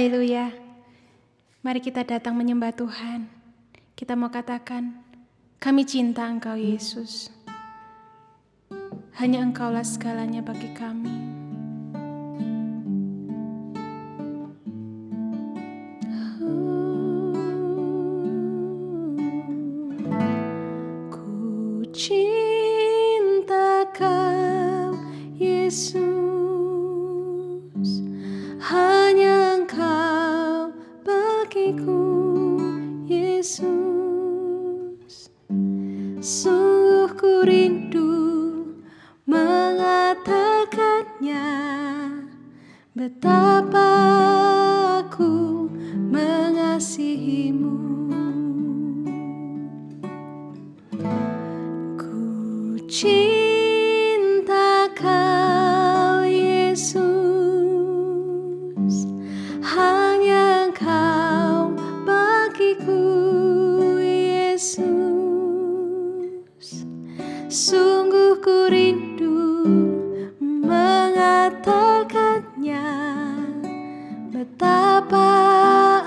Haleluya. Mari kita datang menyembah Tuhan. Kita mau katakan, kami cinta Engkau Yesus. Hanya Engkaulah segalanya bagi kami. Ku cinta Kau Yesus. Hanya Engkau bagiku, Yesus. Sungguh ku rindu mengatakannya, betapa aku mengasihimu. Ku cinta Kau Yesus. Hanya Engkau bagiku, Yesus. Sungguh ku rindu mengatakannya, betapa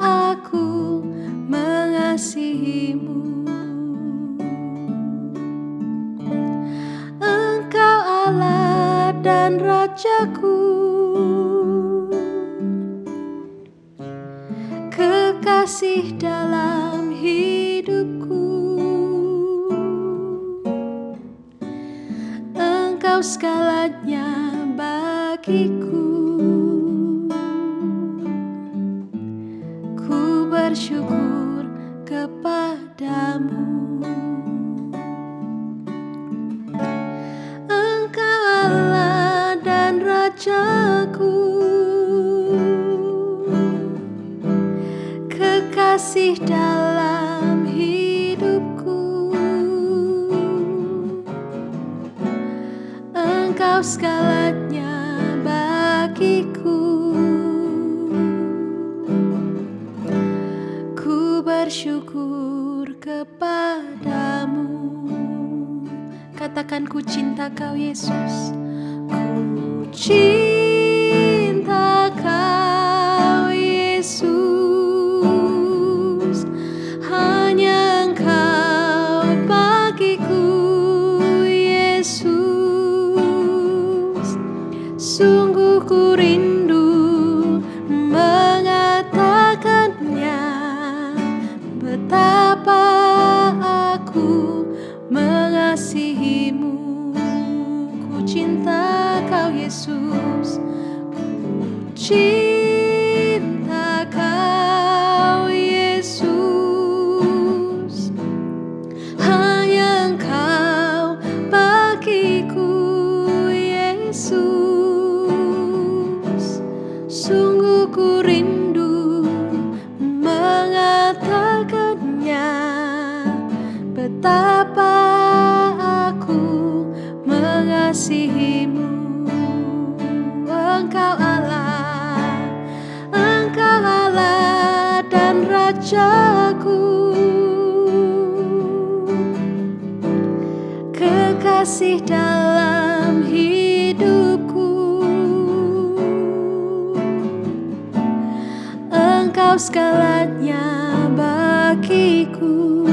aku mengasihimu. Engkau Allah dan Rajaku, kekasih dalam hidupku. Engkau segalanya bagiku. Ku bersyukur kepadamu. Engkau Allah dan Rajaku, kekasih dalam hidupku. Engkau segalanya bagiku. Ku bersyukur kepadamu. Katakan, ku cinta Kau Yesus. Ku cinta Kau Yesus. Hanya Engkau bagiku, Yesus. Sungguh ku rindu mengatakannya, betapa aku mengasihimu. Ku cinta Kau Yesus. Ku cinta Kau Yesus. Hanya Engkau bagiku, Yesus. Sungguh ku rindu mengatakannya, betapa aku mengasihimu. Engkau Allah dan Rajaku, kekasih dalam hidupku. Engkau segalanya bagiku.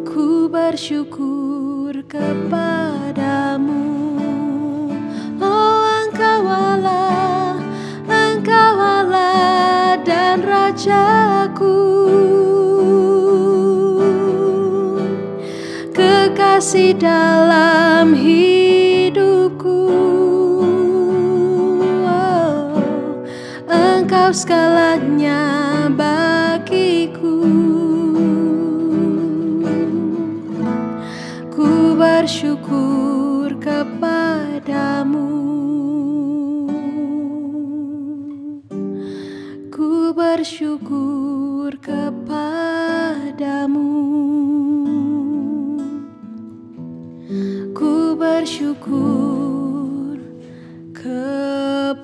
Ku bersyukur kepadamu. Oh, Engkau Allah dan Rajaku, kekasih dalam hidupku. Oh, Engkau segalanya bagiku. Ku bersyukur kepadamu. Ku bersyukur kepadamu. Ku bersyukur kepadamu.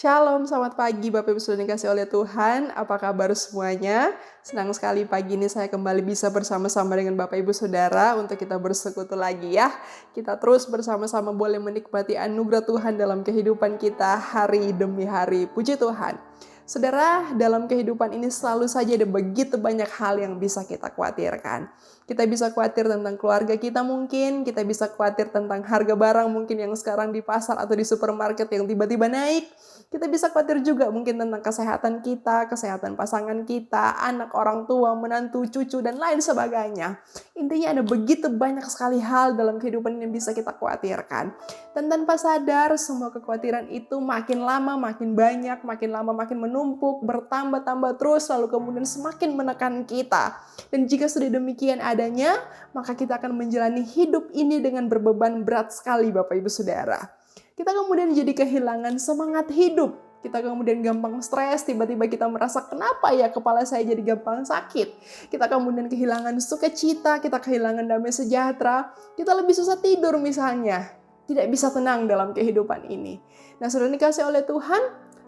Shalom, selamat pagi Bapak Ibu sudah dikasih oleh Tuhan. Apa kabar semuanya? Senang sekali pagi ini saya kembali bisa bersama-sama dengan Bapak Ibu Saudara untuk kita bersekutu lagi ya. Kita terus bersama-sama boleh menikmati anugerah Tuhan dalam kehidupan kita hari demi hari. Puji Tuhan. Saudara, dalam kehidupan ini selalu saja ada begitu banyak hal yang bisa kita khawatirkan. Kita bisa khawatir tentang keluarga kita mungkin, kita bisa khawatir tentang harga barang mungkin yang sekarang di pasar atau di supermarket yang tiba-tiba naik. Kita bisa khawatir juga mungkin tentang kesehatan kita, kesehatan pasangan kita, anak, orang tua, menantu, cucu, dan lain sebagainya. Intinya ada begitu banyak sekali hal dalam kehidupan yang bisa kita khawatirkan. Dan tanpa sadar semua kekhawatiran itu makin lama makin banyak, makin lama makin menumpuk, bertambah-tambah terus, lalu kemudian semakin menekan kita. Dan jika sudah demikian adanya, maka kita akan menjalani hidup ini dengan berbeban berat sekali Bapak Ibu Saudara. Kita kemudian jadi kehilangan semangat hidup. Kita kemudian gampang stres, tiba-tiba kita merasa kenapa ya kepala saya jadi gampang sakit. Kita kemudian kehilangan sukacita, kita kehilangan damai sejahtera. Kita lebih susah tidur misalnya. Tidak bisa tenang dalam kehidupan ini. Nah, sudah dikasih oleh Tuhan,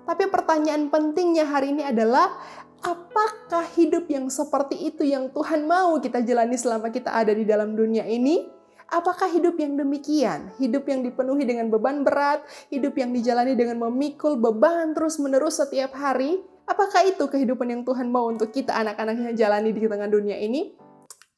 tapi pertanyaan pentingnya hari ini adalah apakah hidup yang seperti itu yang Tuhan mau kita jalani selama kita ada di dalam dunia ini? Apakah hidup yang demikian? Hidup yang dipenuhi dengan beban berat, hidup yang dijalani dengan memikul beban terus-menerus setiap hari? Apakah itu kehidupan yang Tuhan mau untuk kita anak-anaknya jalani di tengah dunia ini?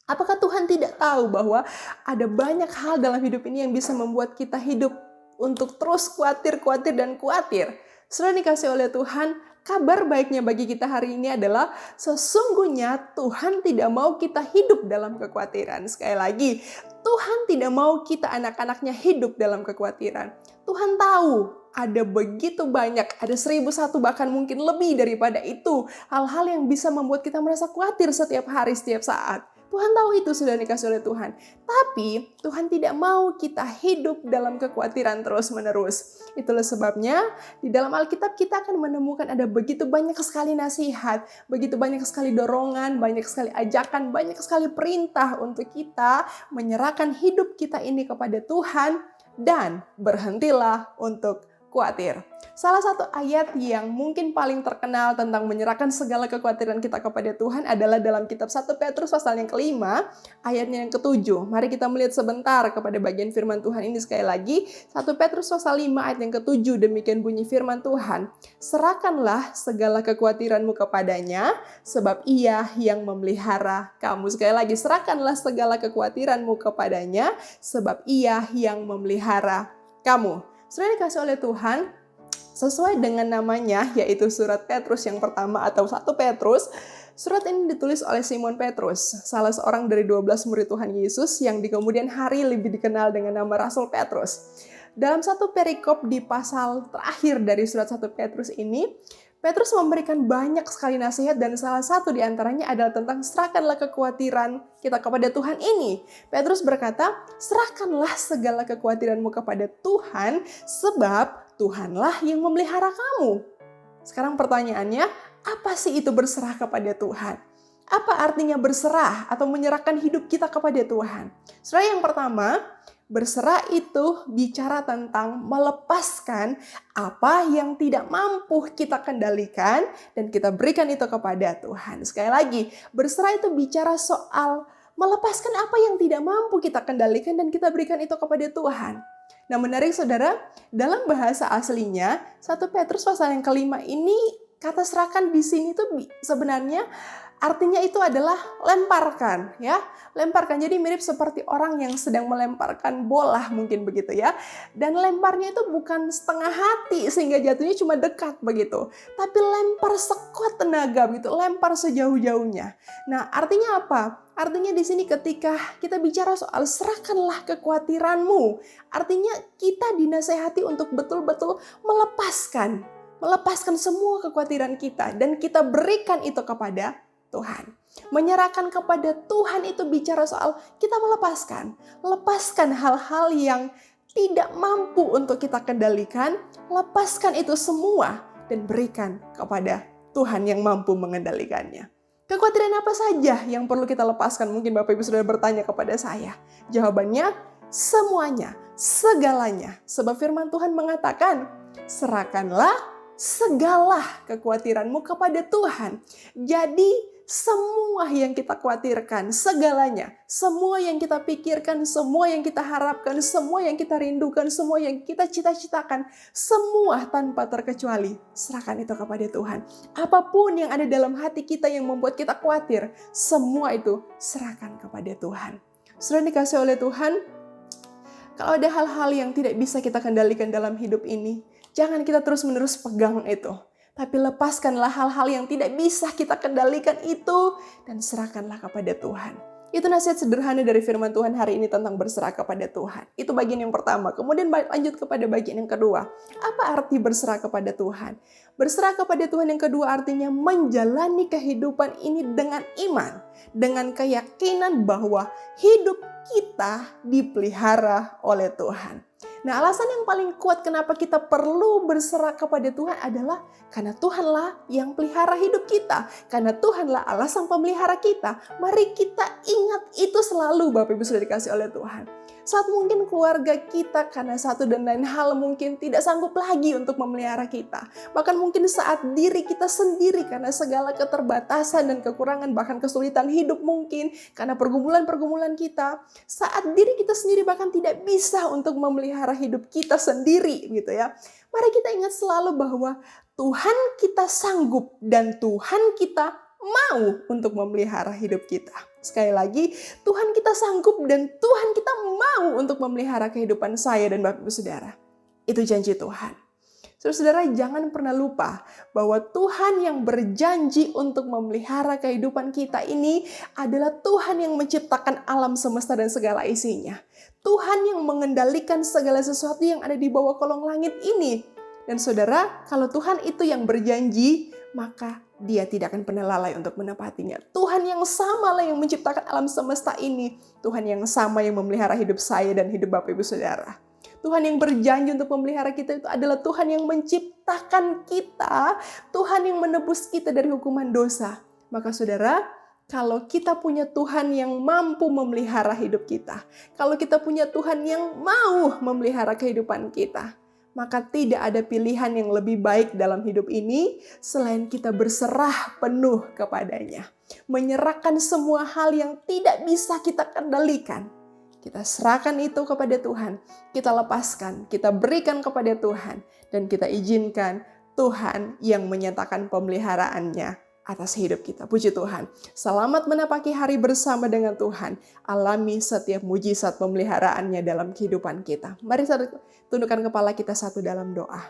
Apakah Tuhan tidak tahu bahwa ada banyak hal dalam hidup ini yang bisa membuat kita hidup untuk terus khawatir, dan khawatir? Sudah dikasih oleh Tuhan, kabar baiknya bagi kita hari ini adalah sesungguhnya Tuhan tidak mau kita hidup dalam kekhawatiran. Sekali lagi, Tuhan tidak mau kita anak-anaknya hidup dalam kekhawatiran. Tuhan tahu ada begitu banyak, ada 1001 bahkan mungkin lebih daripada itu. Hal-hal yang bisa membuat kita merasa khawatir setiap hari, setiap saat. Tuhan tahu itu sudah dikasih oleh Tuhan. Tapi Tuhan tidak mau kita hidup dalam kekhawatiran terus-menerus. Itulah sebabnya di dalam Alkitab kita akan menemukan ada begitu banyak sekali nasihat, begitu banyak sekali dorongan, banyak sekali ajakan, banyak sekali perintah untuk kita menyerahkan hidup kita ini kepada Tuhan dan berhentilah untuk khawatir. Salah satu ayat yang mungkin paling terkenal tentang menyerahkan segala kekhawatiran kita kepada Tuhan adalah dalam kitab 1 Petrus pasal yang kelima, ayatnya yang ke-7. Mari kita melihat sebentar kepada bagian firman Tuhan ini sekali lagi. 1 Petrus pasal 5 ayat yang ke-7, demikian bunyi firman Tuhan. Serahkanlah segala kekhawatiranmu kepadanya, sebab Ia yang memelihara kamu. Sekali lagi, serahkanlah segala kekhawatiranmu kepadanya, sebab Ia yang memelihara kamu. Sudah dikasih oleh Tuhan, sesuai dengan namanya, yaitu surat Petrus yang pertama atau 1 Petrus. Surat ini ditulis oleh Simon Petrus, salah seorang dari 12 murid Tuhan Yesus yang di kemudian hari lebih dikenal dengan nama Rasul Petrus. Dalam satu perikop di pasal terakhir dari surat 1 Petrus ini, Petrus memberikan banyak sekali nasihat dan salah satu di antaranya adalah tentang serahkanlah kekhawatiran kita kepada Tuhan ini. Petrus berkata, serahkanlah segala kekhawatiranmu kepada Tuhan sebab Tuhanlah yang memelihara kamu. Sekarang pertanyaannya, apa sih itu berserah kepada Tuhan? Apa artinya berserah atau menyerahkan hidup kita kepada Tuhan? Saudara, yang pertama, berserah itu bicara tentang melepaskan apa yang tidak mampu kita kendalikan dan kita berikan itu kepada Tuhan. Sekali lagi, berserah itu bicara soal melepaskan apa yang tidak mampu kita kendalikan dan kita berikan itu kepada Tuhan. Nah, menarik saudara, dalam bahasa aslinya 1 Petrus pasal yang kelima ini kata serahkan di sini tuh sebenarnya artinya itu adalah lemparkan, ya. Lemparkan, jadi mirip seperti orang yang sedang melemparkan bola mungkin begitu ya. Dan lemparnya itu bukan setengah hati sehingga jatuhnya cuma dekat begitu. Tapi lempar sekuat tenaga begitu, lempar sejauh-jauhnya. Nah, artinya apa? Artinya di sini ketika kita bicara soal serahkanlah kekhawatiranmu, artinya kita dinasehati untuk betul-betul melepaskan semua kekhawatiran kita dan kita berikan itu kepada Tuhan. Menyerahkan kepada Tuhan itu bicara soal kita lepaskan hal-hal yang tidak mampu untuk kita kendalikan, lepaskan itu semua dan berikan kepada Tuhan yang mampu mengendalikannya. Kekhawatiran apa saja yang perlu kita lepaskan? Mungkin Bapak Ibu sudah bertanya kepada saya. Jawabannya, semuanya, segalanya. Sebab firman Tuhan mengatakan, serahkanlah segala kekhawatiranmu kepada Tuhan. Jadi semua yang kita khawatirkan, segalanya, semua yang kita pikirkan, semua yang kita harapkan, semua yang kita rindukan, semua yang kita cita-citakan, semua tanpa terkecuali, serahkan itu kepada Tuhan. Apapun yang ada dalam hati kita yang membuat kita khawatir, semua itu serahkan kepada Tuhan. Saudara dikasih oleh Tuhan, kalau ada hal-hal yang tidak bisa kita kendalikan dalam hidup ini, jangan kita terus-menerus pegang itu. Tapi lepaskanlah hal-hal yang tidak bisa kita kendalikan itu dan serahkanlah kepada Tuhan. Itu nasihat sederhana dari firman Tuhan hari ini tentang berserah kepada Tuhan. Itu bagian yang pertama. Kemudian lanjut kepada bagian yang kedua. Apa arti berserah kepada Tuhan? Berserah kepada Tuhan yang kedua artinya menjalani kehidupan ini dengan iman. Dengan keyakinan bahwa hidup kita dipelihara oleh Tuhan. Nah, alasan yang paling kuat kenapa kita perlu berserah kepada Tuhan adalah karena Tuhanlah yang pelihara hidup kita. Karena Tuhanlah Allah sang pemelihara kita. Mari kita ingat itu selalu, Bapak Ibu sudah dikasih oleh Tuhan. Saat mungkin keluarga kita karena satu dan lain hal mungkin tidak sanggup lagi untuk memelihara kita. Bahkan mungkin saat diri kita sendiri karena segala keterbatasan dan kekurangan bahkan kesulitan hidup mungkin karena pergumulan-pergumulan kita. Saat diri kita sendiri bahkan tidak bisa untuk memelihara hidup kita sendiri gitu ya. Mari kita ingat selalu bahwa Tuhan kita sanggup dan Tuhan kita mau untuk memelihara hidup kita. Sekali lagi, Tuhan kita sanggup dan Tuhan kita mau untuk memelihara kehidupan saya dan Bapak Ibu Saudara. Itu janji Tuhan. Saudara-saudara, jangan pernah lupa bahwa Tuhan yang berjanji untuk memelihara kehidupan kita ini adalah Tuhan yang menciptakan alam semesta dan segala isinya. Tuhan yang mengendalikan segala sesuatu yang ada di bawah kolong langit ini. Dan saudara, kalau Tuhan itu yang berjanji, maka Dia tidak akan pernah lalai untuk menepatinya. Tuhan yang sama lah yang menciptakan alam semesta ini. Tuhan yang sama yang memelihara hidup saya dan hidup Bapak Ibu Saudara. Tuhan yang berjanji untuk memelihara kita itu adalah Tuhan yang menciptakan kita. Tuhan yang menebus kita dari hukuman dosa. Maka saudara, kalau kita punya Tuhan yang mampu memelihara hidup kita. Kalau kita punya Tuhan yang mau memelihara kehidupan kita. Maka tidak ada pilihan yang lebih baik dalam hidup ini selain kita berserah penuh kepadanya. Menyerahkan semua hal yang tidak bisa kita kendalikan. Kita serahkan itu kepada Tuhan. Kita lepaskan, kita berikan kepada Tuhan. Dan kita izinkan Tuhan yang menyatakan pemeliharaannya atas hidup kita. Puji Tuhan. Selamat menapaki hari bersama dengan Tuhan. Alami setiap mujizat pemeliharaannya dalam kehidupan kita. Mari tundukkan kepala kita satu dalam doa.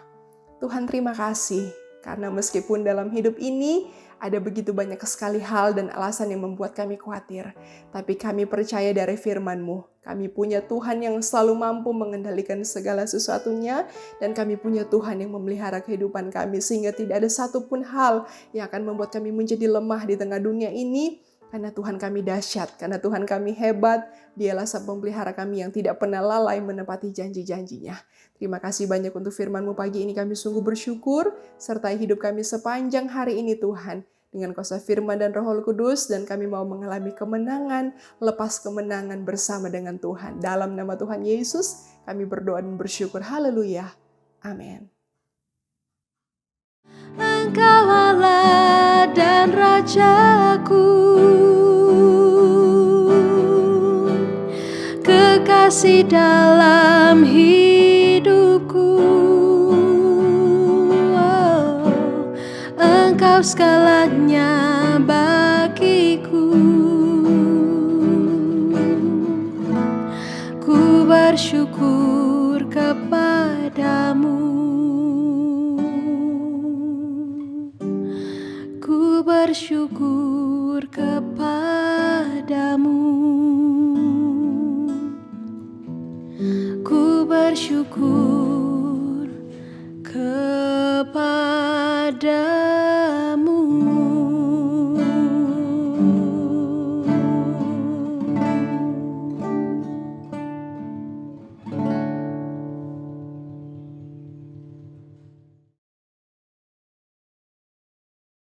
Tuhan, terima kasih. Karena meskipun dalam hidup ini ada begitu banyak sekali hal dan alasan yang membuat kami khawatir. Tapi kami percaya dari firman-Mu. Kami punya Tuhan yang selalu mampu mengendalikan segala sesuatunya. Dan kami punya Tuhan yang memelihara kehidupan kami. Sehingga tidak ada satupun hal yang akan membuat kami menjadi lemah di tengah dunia ini. Karena Tuhan kami dahsyat. Karena Tuhan kami hebat. Dialah sang pemelihara kami yang tidak pernah lalai menepati janji-janjinya. Terima kasih banyak untuk firman-Mu pagi ini, kami sungguh bersyukur. Sertai hidup kami sepanjang hari ini Tuhan. Dengan kuasa firman dan Roh Kudus. Dan kami mau mengalami kemenangan, lepas kemenangan bersama dengan Tuhan. Dalam nama Tuhan Yesus kami berdoa dan bersyukur. Haleluya. Amin. Engkau Allah dan Rajaku, kekasih dalam hidupku. Oh, Engkau segalanya bagiku. Ku bersyukur kepadamu. Ku bersyukur kepadamu. Ku bersyukur